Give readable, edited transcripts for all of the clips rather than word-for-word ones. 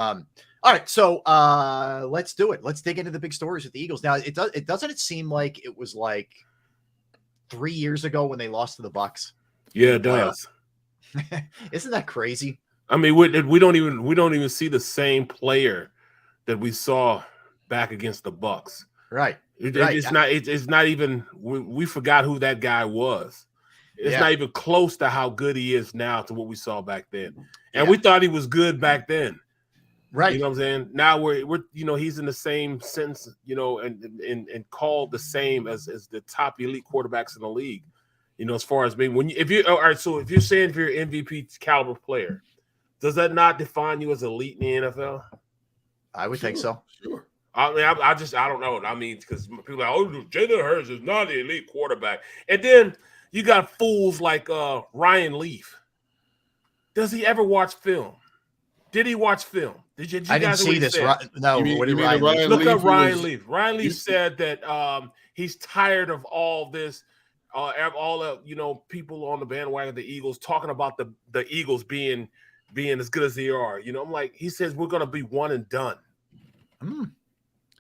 All right, so let's do it. Let's dig into the big stories with the Eagles. Now, doesn't it seem like it was like 3 years ago when they lost to the Bucks? Yeah, it does. Isn't that crazy? I mean, we don't even see the same player that we saw back against the Bucks. Right. It's not even. We forgot who that guy was. It's not even close to how good he is now to what we saw back then. And we thought he was good back then. Right. You know what I'm saying? Now we're he's in the same sense, and called the same as the top elite quarterbacks in the league. As far as being if you're saying if you're an MVP caliber player, does that not define you as elite in the NFL? I would think so. Sure. I mean, I don't know. I mean, because people are like, Jalen Hurts is not an elite quarterback. And then you got fools like Ryan Leaf. Does he ever watch film? Did he watch film? Did I didn't see this. No, you mean Ryan Leaf? Look up Ryan Leaf. Ryan Leaf said that he's tired of all this, all the people on the bandwagon of the Eagles talking about the Eagles being as good as they are. I'm like, he says we're gonna be one and done.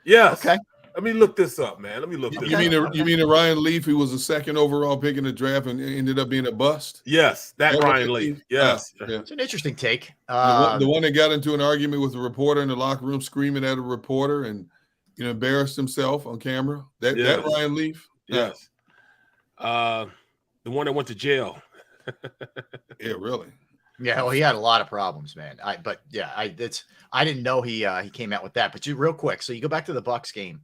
Yes. Okay. Let me look this up, man. Let me look this up. You mean Ryan Leaf, who was the second overall pick in the draft and ended up being a bust? Yes, that Ryan Leaf. Yes. Yeah. It's an interesting take. The one that got into an argument with a reporter in the locker room, screaming at a reporter and embarrassed himself on camera. That Ryan Leaf. Yes. The one that went to jail. Yeah, really. Yeah, well, he had a lot of problems, man. I didn't know he came out with that. But real quick, so you go back to the Bucks game.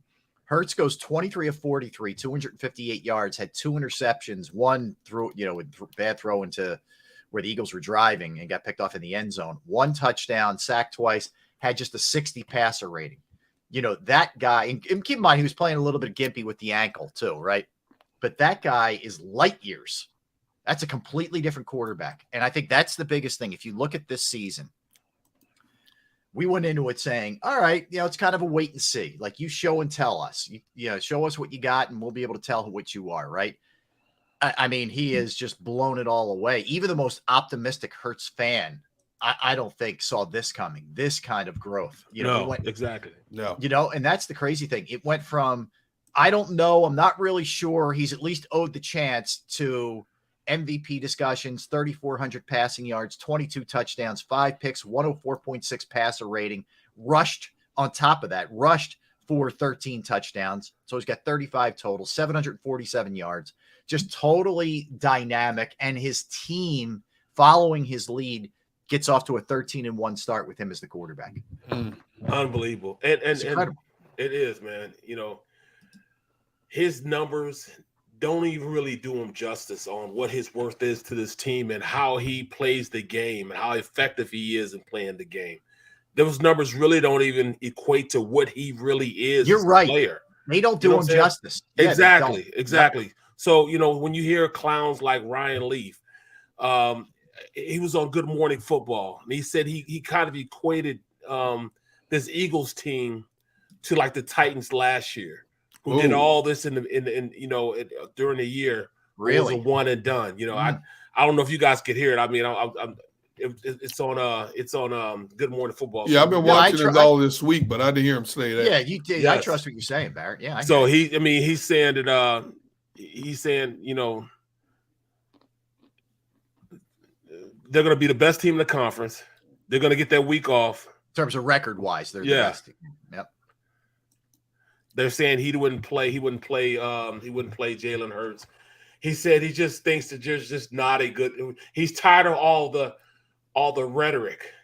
Hurts goes 23 of 43, 258 yards, had 2 interceptions, one through, with bad throw into where the Eagles were driving and got picked off in the end zone. 1 touchdown, sacked twice, had just a 60 passer rating. That guy, and keep in mind, he was playing a little bit gimpy with the ankle too, right? But that guy is light years. That's a completely different quarterback. And I think that's the biggest thing. If you look at this season, we went into it saying, all right, it's kind of a wait and see. Like, you show and tell us. Show us what you got, and we'll be able to tell what you are, right? I mean, he has just blown it all away. Even the most optimistic Hurts fan, I don't think saw this coming, this kind of growth. Exactly. No. And that's the crazy thing. It went from, I don't know, I'm not really sure, he's at least owed the chance, to MVP discussions, 3,400 passing yards, 22 touchdowns, 5 picks, 104.6 passer rating, rushed on top of that, rushed for 13 touchdowns. So he's got 35 total, 747 yards, just totally dynamic. And his team, following his lead, gets off to a 13-1 start with him as the quarterback. Unbelievable. And incredible. It is, man. His numbers don't even really do him justice on what his worth is to this team and how he plays the game and how effective he is in playing the game. Those numbers really don't even equate to what he really is. You're as right. A player. They don't do him justice. Yeah, exactly. So, when you hear clowns like Ryan Leaf, he was on Good Morning Football, and he said he kind of equated this Eagles team to like the Titans last year, who did all this in during the year. Really, it was a one and done. I don't know if you guys could hear it. I mean, it's on Good Morning Football. Yeah, I've been watching it all this week, but I didn't hear him say that. Yeah, you did. Yes. I trust what you're saying, Barrett. Yeah. He's saying that they're going to be the best team in the conference. They're going to get that week off. In terms of record-wise, they're the best. Yep. They're saying he wouldn't play Jalen Hurts. He said he just thinks that there's just not a good. He's tired of all the rhetoric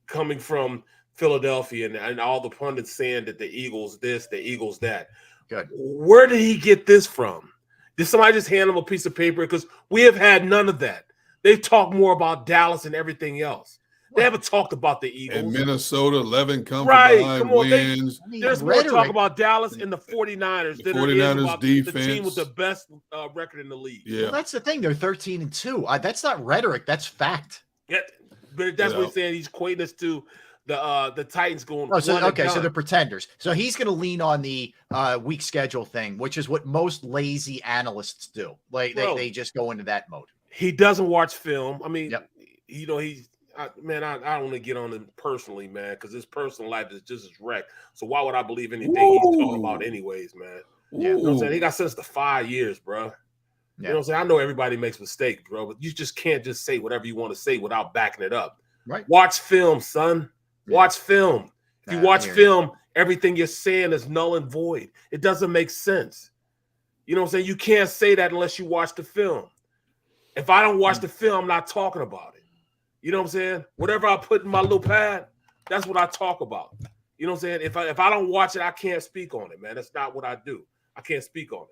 coming from Philadelphia and all the pundits saying that the Eagles this, the Eagles that. Good. Where did he get this from? Did somebody just hand him a piece of paper? Because we have had none of that. They've talked more about Dallas and everything else. They haven't talked about the Eagles. And Minnesota, 11 come behind wins. There's more talk about Dallas and the 49ers than there is about defense. The team with the best record in the league. Yeah. Well, that's the thing. They're 13-2. That's not rhetoric. That's fact. Yeah, but that's what he's saying. He's equating us to the Titans going. Oh, so they're pretenders. So he's going to lean on the weak schedule thing, which is what most lazy analysts do. Like they just go into that mode. He doesn't watch film. I mean, I don't want to get on him personally, man, because his personal life is just as wrecked. So why would I believe anything he's talking about anyways, man? Yeah. You know what I'm saying? He got sentenced to 5 years, bro. You know what I'm saying? I know everybody makes mistakes, bro, but you just can't just say whatever you want to say without backing it up. Right. Watch film, son. Watch film. If you watch film, everything you're saying is null and void. It doesn't make sense. You know what I'm saying? You can't say that unless you watch the film. If I don't watch the film, I'm not talking about it. You know what I'm saying? Whatever I put in my little pad, that's what I talk about. You know what I'm saying? If I don't watch it, I can't speak on it, man. That's not what I do. I can't speak on it.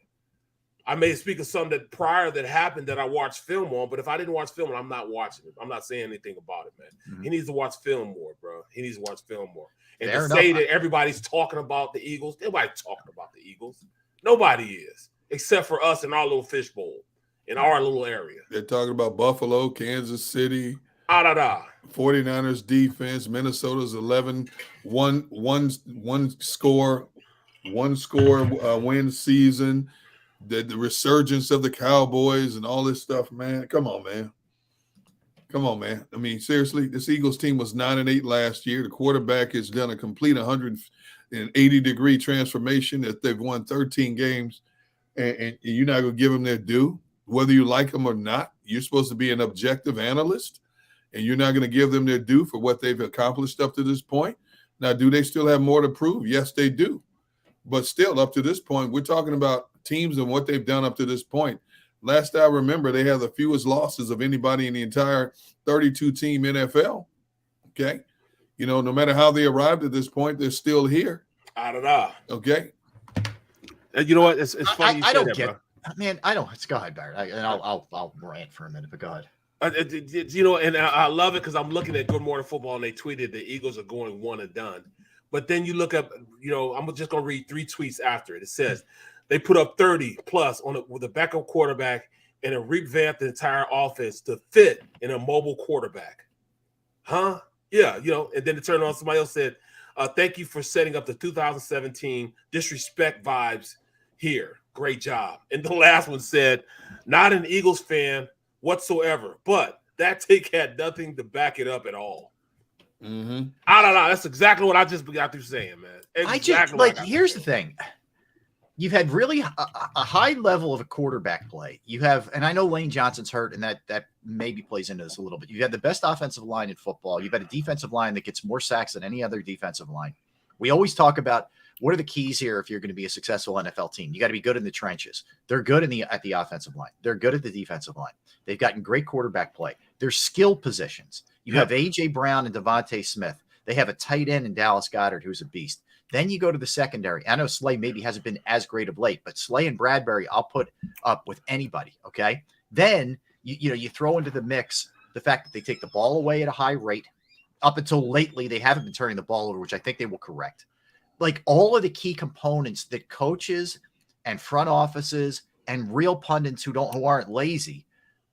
I may speak of something that happened that I watched film on, but if I didn't watch film, I'm not watching it. I'm not saying anything about it, man. He needs to watch film more, bro. He needs to watch film more. And to say that everybody's talking about the Eagles, nobody's talking about the Eagles. Nobody is, except for us in our little fishbowl, in our little area. They're talking about Buffalo, Kansas City, 49ers defense, Minnesota's 11, one score win season, the resurgence of the Cowboys and all this stuff, man. Come on, man. I mean, seriously, this Eagles team was 9-8 last year. The quarterback has done a complete 180-degree transformation. That they've won 13 games, and you're not going to give them their due, whether you like them or not. You're supposed to be an objective analyst, and you're not going to give them their due for what they've accomplished up to this point. Now, do they still have more to prove? Yes, they do. But still, up to this point, we're talking about teams and what they've done up to this point. Last I remember, they have the fewest losses of anybody in the entire 32-team NFL. Okay? You know, no matter how they arrived at this point, they're still here. Okay? And you know what? It's funny you I say don't that, get, bro. man, I don't. Go ahead, Barrett. I'll rant for a minute, but go ahead. You know, and I love it because I'm looking at Good Morning Football, and they tweeted the Eagles are going one and done. But then you look up, you know, I'm just going to read 3 tweets after it. It says they put up 30-plus with a backup quarterback and a revamped entire offense to fit in a mobile quarterback. Huh? Yeah, you know, and then it turned on, somebody else said, thank you for setting up the 2017 disrespect vibes here. Great job. And the last one said, not an Eagles fan whatsoever, but that take had nothing to back it up at all. I don't know. That's exactly what I just got through saying, man. Exactly. Here's the thing. You've had really a high level of a quarterback play. You have, and I know Lane Johnson's hurt, and that maybe plays into this a little bit. You had the best offensive line in football. You've had a defensive line that gets more sacks than any other defensive line. We always talk about what are the keys here if you're going to be a successful NFL team. You got to be good in the trenches. They're good at the offensive line. They're good at the defensive line. They've gotten great quarterback play. They're skill positions. You have A.J. Brown and Devontae Smith. They have a tight end in Dallas Goedert who's a beast. Then you go to the secondary. I know Slay maybe hasn't been as great of late, but Slay and Bradbury, I'll put up with anybody, okay? Then, you throw into the mix the fact that they take the ball away at a high rate. Up until lately, they haven't been turning the ball over, which I think they will correct. Like all of the key components that coaches and front offices and real pundits who aren't lazy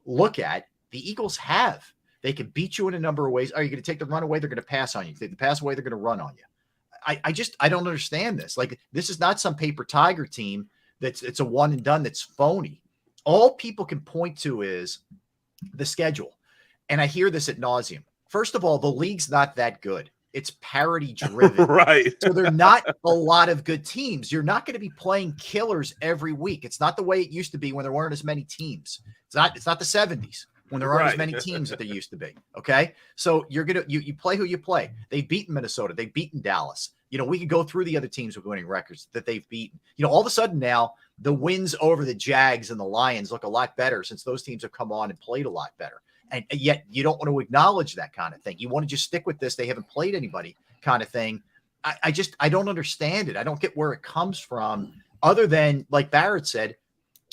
look at, the Eagles have. They can beat you in a number of ways. Are you going to take the run away? They're going to pass on you. If they pass away, they're going to run on you. I don't understand this. Like, this is not some paper tiger team it's a one and done that's phony. All people can point to is the schedule. And I hear this ad nauseum. First of all, the league's not that good. It's parity driven. Right. So they're not a lot of good teams. You're not going to be playing killers every week. It's not the way it used to be when there weren't as many teams. It's not the 70s when there aren't as many teams that there used to be. Okay. So you play who you play. They've beaten Minnesota. They've beaten Dallas. You know, we could go through the other teams with winning records that they've beaten. You know, all of a sudden now the wins over the Jags and the Lions look a lot better since those teams have come on and played a lot better. And yet you don't want to acknowledge that kind of thing. You want to just stick with this. They haven't played anybody kind of thing. I don't understand it. I don't get where it comes from other than, like Barrett said,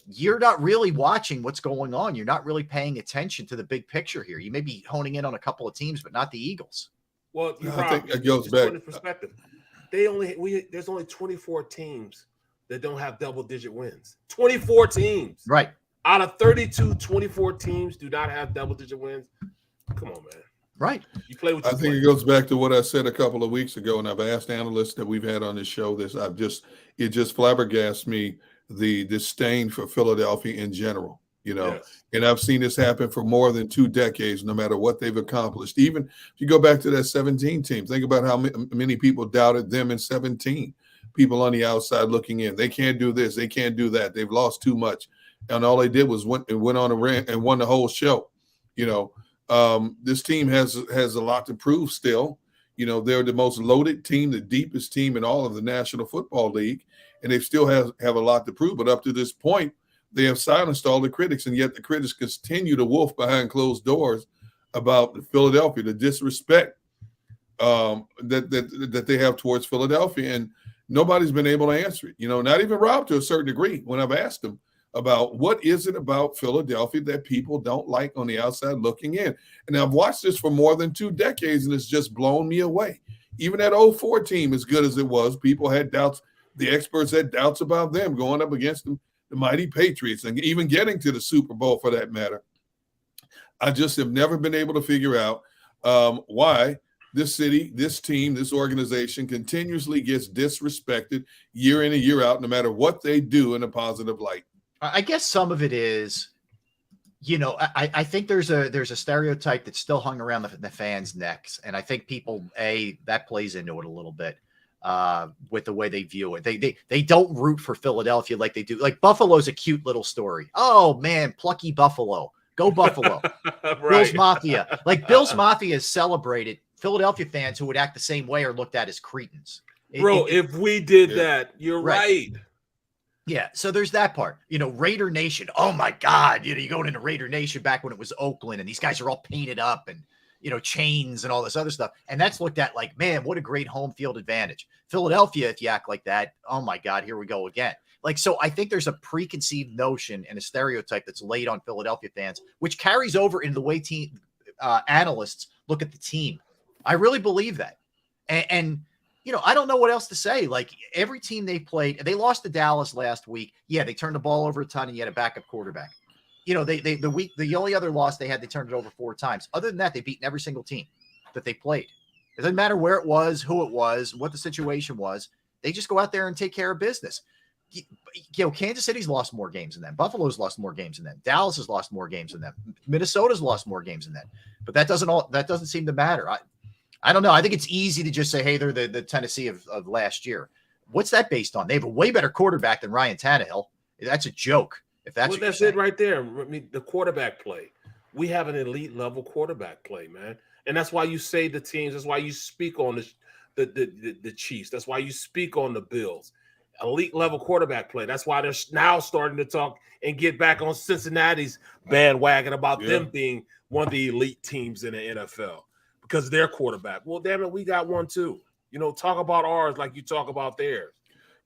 you're not really watching what's going on. You're not really paying attention to the big picture here. You may be honing in on a couple of teams, but not the Eagles. Well, I think it goes back. Perspective. There's only 24 teams that don't have double-digit wins. 24 teams. Right. Out of 32, 24 teams do not have double-digit wins. Come on, man. Right. You play with. I think it goes back to what I said a couple of weeks ago, and I've asked analysts that we've had on this show this. It just flabbergasts me the disdain for Philadelphia in general. you know. Yes. And I've seen this happen for more than 2 decades, no matter what they've accomplished. Even if you go back to that 17 team, think about how many people doubted them in 17. People on the outside looking in. They can't do this. They can't do that. They've lost too much. And all they did was went on a rant and won the whole show. You know, this team has a lot to prove still. You know, they're the most loaded team, the deepest team in all of the National Football League, and they still have a lot to prove. But up to this point, they have silenced all the critics, and yet the critics continue to wolf behind closed doors about Philadelphia, the disrespect that they have towards Philadelphia, and nobody's been able to answer it. You know, not even Rob to a certain degree when I've asked him about what is it about Philadelphia that people don't like on the outside looking in. And I've watched this for more than 2 decades, and it's just blown me away. Even that 04 team, as good as it was, people had doubts. The experts had doubts about them going up against the mighty Patriots and even getting to the Super Bowl for that matter. I just have never been able to figure out why this city, this team, this organization continuously gets disrespected year in and year out, no matter what they do in a positive light. I guess some of it is, you know, I think there's a stereotype that's still hung around the fans' necks. And I think people, that plays into it a little bit with the way they view it. They don't root for Philadelphia like they do. Like Buffalo's a cute little story. Oh, man, plucky Buffalo. Go Buffalo. Right. Bills Mafia. Like Bills Mafia has celebrated Philadelphia fans who would act the same way or looked at as cretins. Bro, if we did that, you're right. Yeah, so there's that part. You know, Raider Nation. Oh my God, you know, you going into Raider Nation back when it was Oakland, and these guys are all painted up and, you know, chains and all this other stuff. And that's looked at like, man, what a great home field advantage. Philadelphia, if you act like that, oh my God, here we go again. Like, so I think there's a preconceived notion and a stereotype that's laid on Philadelphia fans, which carries over into the way team analysts look at the team. I really believe that. And you know, I don't know what else to say. Like every team they played, they lost to Dallas last week. Yeah, they turned the ball over a ton and you had a backup quarterback. You know, the only other loss they had, they turned it over 4 times. Other than that, they've beaten every single team that they played. It doesn't matter where it was, who it was, what the situation was. They just go out there and take care of business. You know, Kansas City's lost more games than them. Buffalo's lost more games than them. Dallas has lost more games than them. Minnesota's lost more games than them. But that doesn't seem to matter. I don't know. I think it's easy to just say, hey, they're the Tennessee of last year. What's that based on? They have a way better quarterback than Ryan Tannehill. That's a joke. If that's it right there. I mean, the quarterback play. We have an elite level quarterback play, man. And that's why you say the teams. That's why you speak on the Chiefs. That's why you speak on the Bills. Elite level quarterback play. That's why they're now starting to talk and get back on Cincinnati's bandwagon about them being one of the elite teams in the NFL. Because their quarterback. Well, damn it, we got one too. You know, talk about ours like you talk about theirs.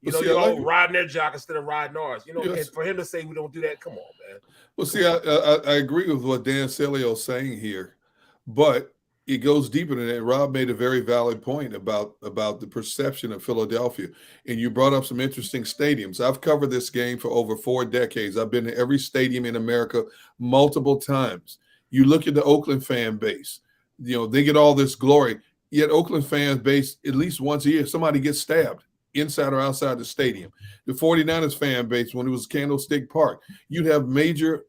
You know, you're riding their jock instead of riding ours. You know, and for him to say we don't do that, come on, man. Well, see, I agree with what Dan Celio's saying here, but it goes deeper than that. Rob made a very valid point about the perception of Philadelphia, and you brought up some interesting stadiums. I've covered this game for over 4 decades. I've been to every stadium in America multiple times. You look at the Oakland fan base. You know, they get all this glory, yet Oakland fans base at least once a year, somebody gets stabbed inside or outside the stadium. The 49ers fan base, when it was Candlestick Park, you'd have major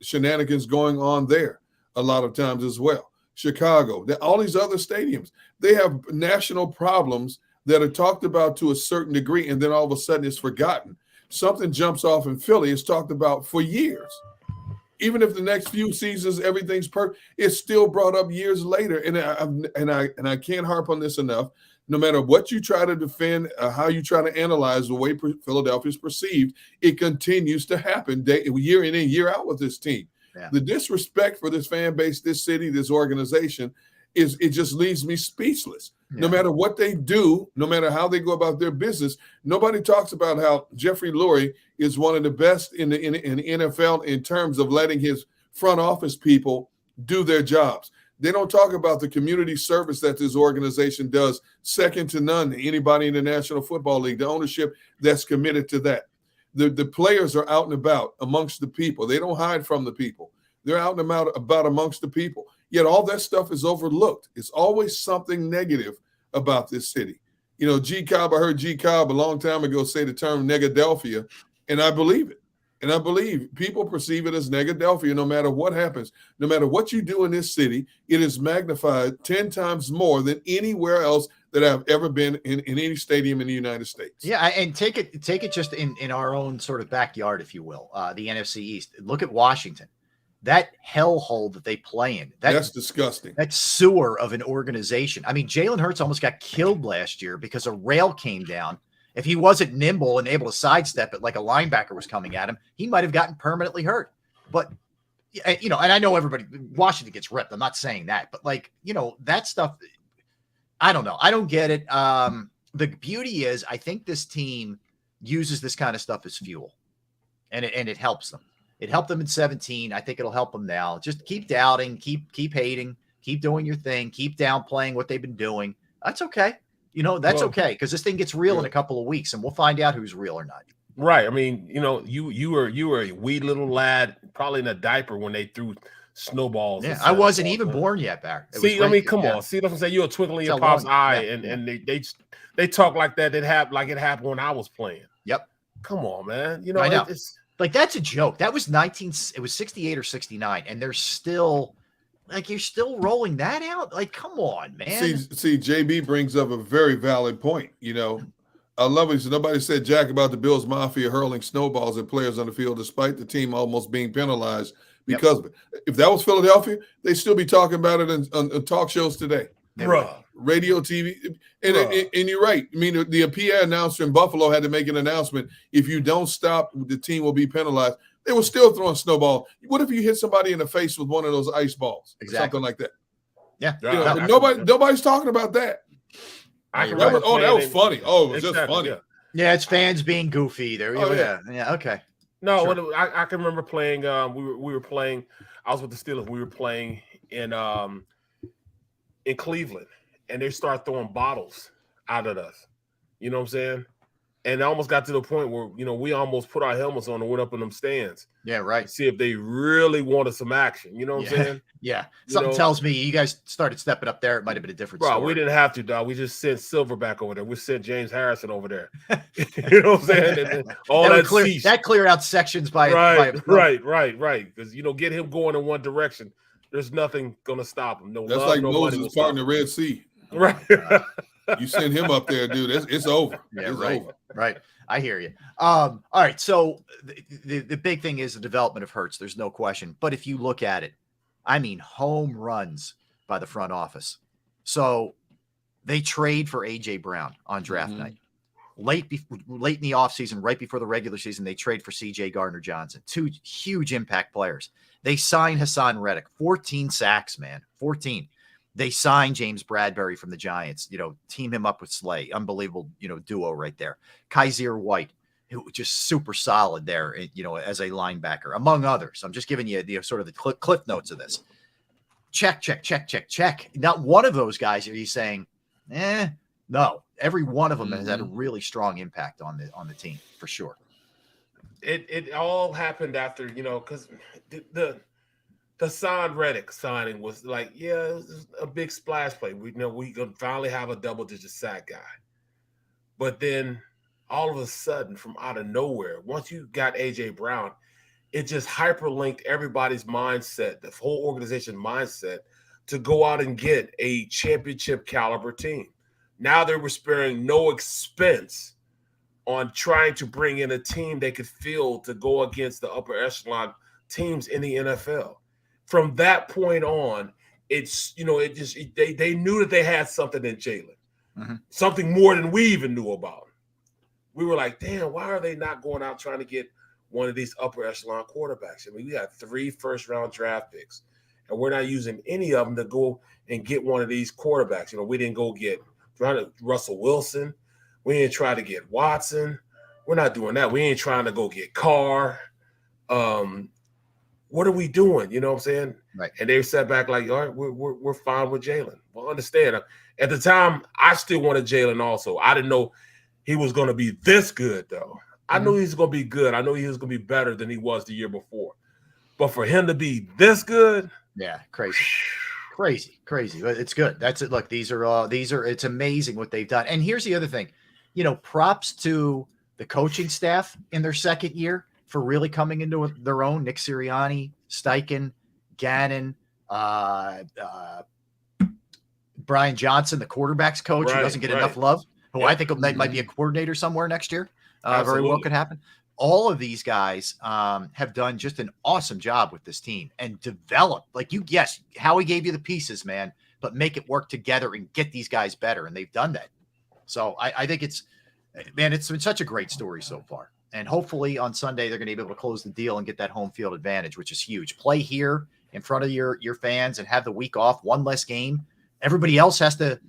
shenanigans going on there a lot of times as well. Chicago, all these other stadiums, they have national problems that are talked about to a certain degree, and then all of a sudden it's forgotten. Something jumps off in Philly, it's talked about for years. Even if the next few seasons everything's perfect, it's still brought up years later. And I can't harp on this enough. No matter what you try to defend, how you try to analyze the way Philadelphia is perceived, it continues to happen year in and year out with this team. Yeah. The disrespect for this fan base, this city, this organization, it just leaves me speechless. Yeah. No matter what they do, no matter how they go about their business, nobody talks about how Jeffrey Lurie is one of the best in the NFL in terms of letting his front office people do their jobs. They don't talk about the community service that this organization does, second to none to anybody in the National Football League, the ownership that's committed to that. The players are out and about amongst the people. They don't hide from the people. They're out and about amongst the people. Yet all that stuff is overlooked. It's always something negative about this city. You know, I heard G. Cobb a long time ago say the term Negadelphia, and I believe it. And I believe people perceive it as Negadelphia no matter what happens. No matter what you do in this city, it is magnified 10 times more than anywhere else that I've ever been in any stadium in the United States. Yeah, and take it just in our own sort of backyard, if you will, the NFC East. Look at Washington. That hellhole that they play in. That's disgusting. That sewer of an organization. I mean, Jalen Hurts almost got killed last year because a rail came down. If he wasn't nimble and able to sidestep it like a linebacker was coming at him, he might have gotten permanently hurt. But, and I know everybody, Washington gets ripped. I'm not saying that. But, that stuff, I don't know. I don't get it. The beauty is I think this team uses this kind of stuff as fuel, and it helps them. It helped them in 2017. I think it'll help them now. Just keep doubting, keep hating, keep doing your thing, keep downplaying what they've been doing. That's okay. That's okay, because this thing gets real in a couple of weeks, and we'll find out who's real or not. Right. I mean, you were a wee little lad, probably in a diaper when they threw snowballs. Yeah, I wasn't even born yet, Barry. Come on. See what I'm saying? You're a twinkle in your pop's eye, and they talk like that. It happened when I was playing. Yep. Come on, man. I know. It's like that's a joke. That was it was 68 or 69, and they're still. You're still rolling that out? Come on, man. See, JB brings up a very valid point. I love it. So nobody said jack about the Bills Mafia hurling snowballs at players on the field, despite the team almost being penalized because of it. If that was Philadelphia, they'd still be talking about it on talk shows today. Bruh. Radio, TV. And you're right. I mean, the PA announcer in Buffalo had to make an announcement. If you don't stop, the team will be penalized. They were still throwing snowball. What if you hit somebody in the face with one of those ice balls? Exactly. Something like that. Yeah. Nobody's talking about that. I can remember. That was funny. Oh, it was just funny. Yeah, it's fans being goofy. There. Yeah. Okay. No, sure. I can remember playing. We were playing. I was with the Steelers. We were playing in Cleveland, and they start throwing bottles out at us. You know what I'm saying? And it almost got to the point where, we almost put our helmets on and went up in them stands. Yeah, right. See if they really wanted some action. You know what I'm saying? Yeah. Something tells me you guys started stepping up there. It might have been a different story. We didn't have to, dog. We just sent Silver back over there. We sent James Harrison over there. You know what I'm saying? And all that cleared out sections by right. Because, get him going in one direction. There's nothing going to stop him. That's like Moses parting the Red Sea. Right. You send him up there, dude. It's over. Yeah, it's right. over. Right. I hear you. All right. So the big thing is the development of Hurts. There's no question. But if you look at it, I mean, home runs by the front office. So they trade for A.J. Brown on draft night. Late in the offseason, right before the regular season, they trade for C.J. Gardner-Johnson. 2 huge impact players. They sign Hassan Reddick. 14 sacks, man. 14. They signed James Bradbury from the Giants, team him up with Slay. Unbelievable, duo right there. Kaiser White, who just super solid there, as a linebacker, among others. I'm just giving you the sort of the cliff notes of this. Check. Not one of those guys are you saying, no. Every one of them has had a really strong impact on the team, for sure. It all happened after, because the Hassan Reddick signing was it was a big splash play. We could finally have a double-digit sack guy. But then all of a sudden, from out of nowhere, once you got A.J. Brown, it just hyperlinked everybody's mindset, the whole organization mindset, to go out and get a championship caliber team. Now they were sparing no expense on trying to bring in a team they could field to go against the upper echelon teams in the NFL. From that point on, they knew that they had something in Jalen, something more than we even knew about. We were like, damn, why are they not going out trying to get one of these upper echelon quarterbacks? I mean, we got 3 first-round draft picks, and we're not using any of them to go and get one of these quarterbacks. We didn't go get Russell Wilson. We didn't try to get Watson. We're not doing that. We ain't trying to go get Carr. What are we doing? You know what I'm saying? Right. And they sat back like, all right, we're fine with Jalen. Well, understand. At the time, I still wanted Jalen also. I didn't know he was going to be this good, though. I knew he was going to be good. I knew he was going to be better than he was the year before. But for him to be this good? Yeah, crazy. But it's good. That's it. Look, it's amazing what they've done. And here's the other thing, props to the coaching staff in their second year for really coming into their own. Nick Sirianni, Steichen, Gannon, Brian Johnson, the quarterback's coach, who doesn't get enough love, who I think might be a coordinator somewhere next year. Very well could happen. All of these guys have done just an awesome job with this team and developed. Like yes, Howie gave you the pieces, man, but make it work together and get these guys better. And they've done that. So I think it's been such a great story so far. And hopefully on Sunday, they're going to be able to close the deal and get that home field advantage, which is huge. Play here in front of your fans and have the week off, one less game. Everybody else has to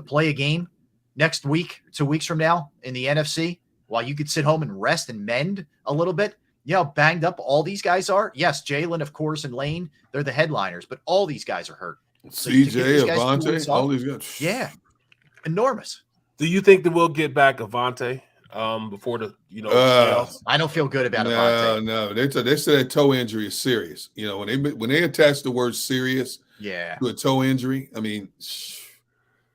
play a game next week, 2 weeks from now in the NFC, while you could sit home and rest and mend a little bit. You know, banged up all these guys are. Yes, Jalen, of course, and Lane, they're the headliners, but all these guys are hurt. CJ, Avante, all these guys. Yeah, enormous. Do you think that we'll get back Avante before the I don't feel good about Avante. No, they said that toe injury is serious. You know, when they attach the word serious to a toe injury, I mean,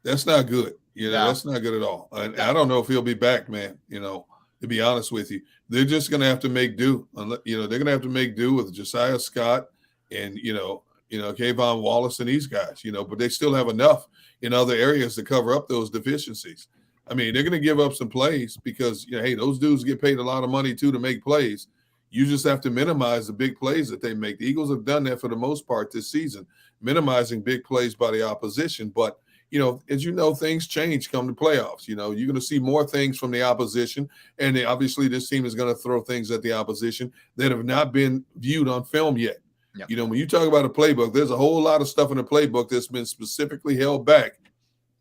that's not good. You know, that's not good at all. And I don't know if he'll be back, man. You know, to be honest with you, they're just going to have to make do. You know, they're going to have to make do with Josiah Scott and Kayvon Wallace and these guys. You know, but they still have enough in other areas to cover up those deficiencies. I mean, they're going to give up some plays because, hey, those dudes get paid a lot of money too to make plays. You just have to minimize the big plays that they make. The Eagles have done that for the most part this season, minimizing big plays by the opposition. But, as you know, things change come to playoffs. You're going to see more things from the opposition. And obviously this team is going to throw things at the opposition that have not been viewed on film yet. Yep. When you talk about a playbook, there's a whole lot of stuff in the playbook that's been specifically held back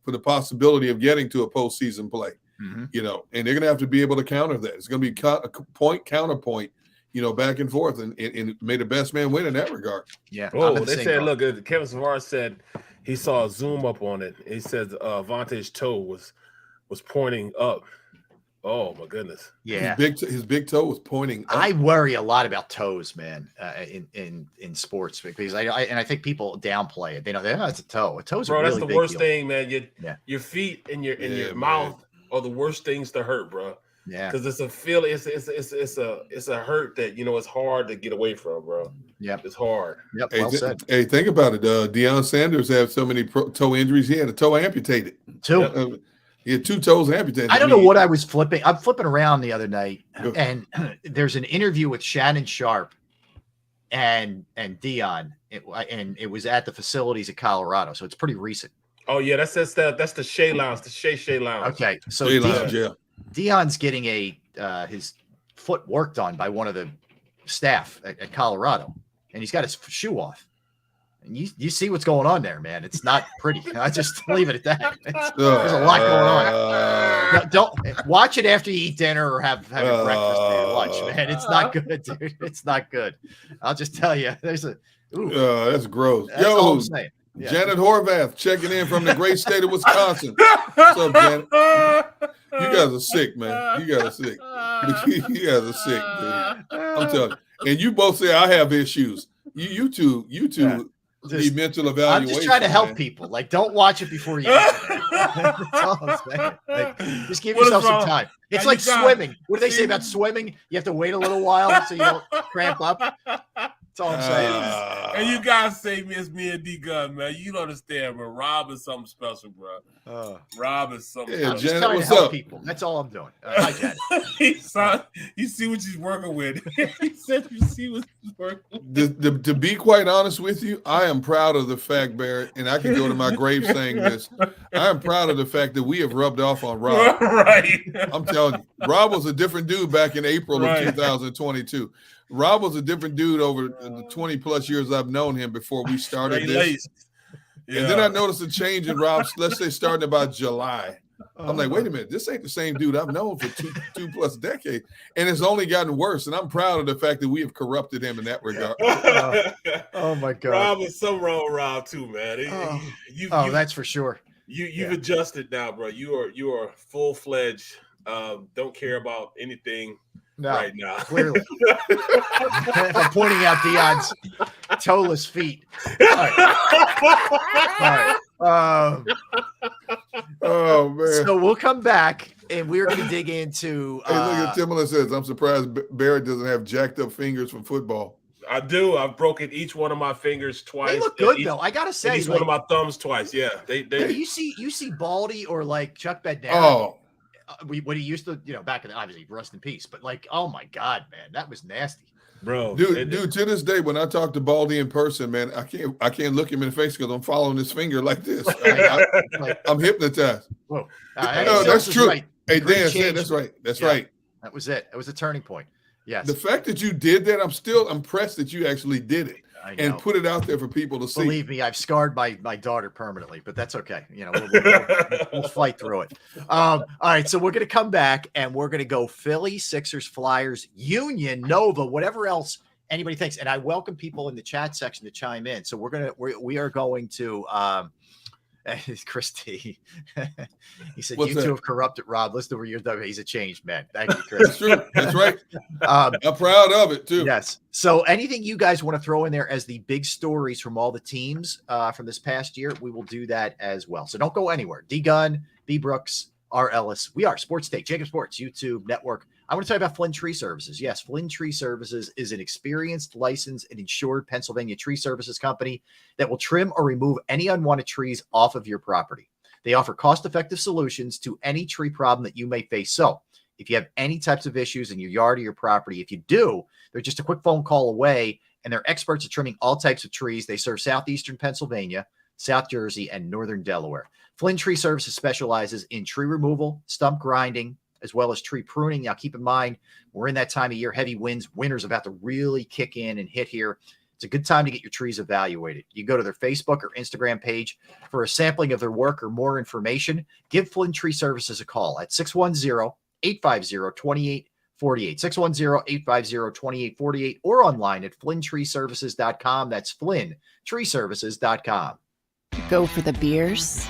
for the possibility of getting to a postseason play, and they're going to have to be able to counter that. It's going to be a point, counterpoint, back and forth, and may the best man win in that regard. Yeah. Oh, they said, look, Kevin Savard said he saw a zoom up on it. He said Vontae's toe was pointing up. Oh my goodness. Yeah. His big toe was pointing up. I worry a lot about toes, man, in sports because I think people downplay it. They know it's a toe. A toe's a really that's the big worst deal. Thing, man. Your feet and your mouth are the worst things to hurt, bro. Yeah. Because it's a feeling, it's a hurt that it's hard to get away from, bro. Yeah. It's hard. Yep. Well said. Hey, think about it. Deion Sanders had so many toe injuries. He had a toe amputated. Two. He had 2 toes amputated. I don't know what I was flipping. I'm flipping around the other night, and there's an interview with Shannon Sharp and Dion, and it was at the facilities of Colorado, so it's pretty recent. Oh yeah, that's the Shea Lounge, the Shea Lounge. Okay, so Dion's getting his foot worked on by one of the staff at Colorado, and he's got his shoe off. And you see what's going on there, man. It's not pretty. I just leave it at that. There's a lot going on. Don't watch it after you eat dinner or have your breakfast or your lunch, man. It's not good, dude. It's not good. I'll just tell you. There's a. That's gross. That's all I'm saying. Yeah. Janet Horvath checking in from the great state of Wisconsin. What's up, Janet? You guys are sick, man. You guys are sick. You guys are sick, dude. I'm telling you. And you both say I have issues. You two. Need mental evaluation. I'm just trying to help people. Like, don't watch it before you. That's all I'm saying. Like, just give yourself some time. It's like swimming. What do they say about swimming? You have to wait a little while so you don't cramp up. That's all I'm saying. And you guys say me and D Gun, man. You don't understand, bro. Rob is something special, bro. Rob is something special. I'm just trying to help people. That's all I'm doing. Hi, Janet. You see what she's working with. He said you see what she's working with. To be quite honest with you, I am proud of the fact, Barrett, and I can go to my grave saying this. I am proud of the fact that we have rubbed off on Rob. Right. I'm telling you, Rob was a different dude back in April of 2022. Rob was a different dude over the 20 plus years I've known him before we started this. Yeah. And then I noticed a change in Rob, let's say starting about July. I'm like, wait a minute, this ain't the same dude I've known for two plus decades. And it's only gotten worse. And I'm proud of the fact that we have corrupted him in that regard. Oh my God. Rob is something wrong with Rob too, man. That's for sure. You've adjusted now, bro. You are full-fledged. Don't care about anything right now. Clearly. I'm pointing out Dion's toeless feet. All right. Oh man. So we'll come back and we're going to dig into. Hey, look at Timberland says, I'm surprised Barrett doesn't have jacked up fingers from football. I do. I've broken each one of my fingers twice. They look good though. I gotta say, each one of my thumbs twice. Yeah, they. You see Baldy or like Chuck Bednarik. Oh, what he used to, back in the, obviously rest in peace, but like, oh my God, man, that was nasty, bro. Dude, to this day, when I talk to Baldy in person, man, I can't look him in the face because I'm following his finger like this. I'm hypnotized. Whoa, No, that's true. Right. Hey, Great Dan change. said that's right. That's right. That was it. It was a turning point. Yes. The fact that you did that, I'm still impressed that you actually did it and put it out there for people to see. Believe me, I've scarred my daughter permanently, but that's okay. We'll fight through it. All right, so we're going to come back and we're going to go Philly, Sixers, Flyers, Union, Nova, whatever else anybody thinks. And I welcome people in the chat section to chime in. So we are going to Christy. He said, "You two have corrupted Rob. Listen to where you're done. He's a changed man." Thank you, Chris. That's true. That's right. I'm proud of it too. Yes. So anything you guys want to throw in there as the big stories from all the teams from this past year, we will do that as well. So don't go anywhere. D Gunn, B Brooks, R Ellis. We are Sports Take, JAKIB Sports YouTube Network. I want to tell you about Flynn Tree Services. Yes, Flynn Tree Services is an experienced, licensed, and insured Pennsylvania tree services company that will trim or remove any unwanted trees off of your property. They offer cost-effective solutions to any tree problem that you may face. So if you have any types of issues in your yard or your property, if you do, they're just a quick phone call away, and they're experts at trimming all types of trees. They serve southeastern Pennsylvania, South Jersey, and northern Delaware. Flynn Tree Services specializes in tree removal, stump grinding, as well as tree pruning. Now, keep in mind, we're in that time of year, heavy winds. Winter's about to really kick in and hit here. It's a good time to get your trees evaluated. You go to their Facebook or Instagram page for a sampling of their work or more information. Give Flynn Tree Services a call at 610-850-2848, 610-850-2848, or online at flynntreeservices.com. That's flynntreeservices.com. Go for the beers